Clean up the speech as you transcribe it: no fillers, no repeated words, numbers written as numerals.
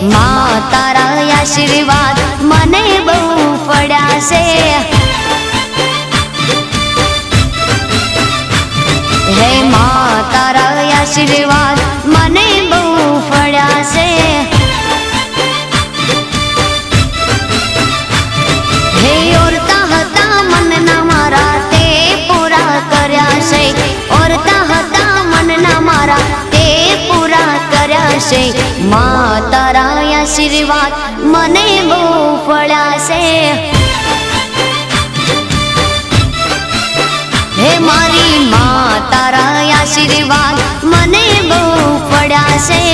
मां तारा आशीर्वाद मने बहु पड्या छे। हे मां तारा आशीर्वाद मने बहु पड्या छे। हे ओरता हता मनना मारा ते पूरा कर्या छे। ओरता हता मनना मारा ते पूरा कर्या छे। मां तारा आशीर्वाद मने बहु पड्या छे। हे मारी मां तारा आशीर्वाद मने बहु पड्या छे।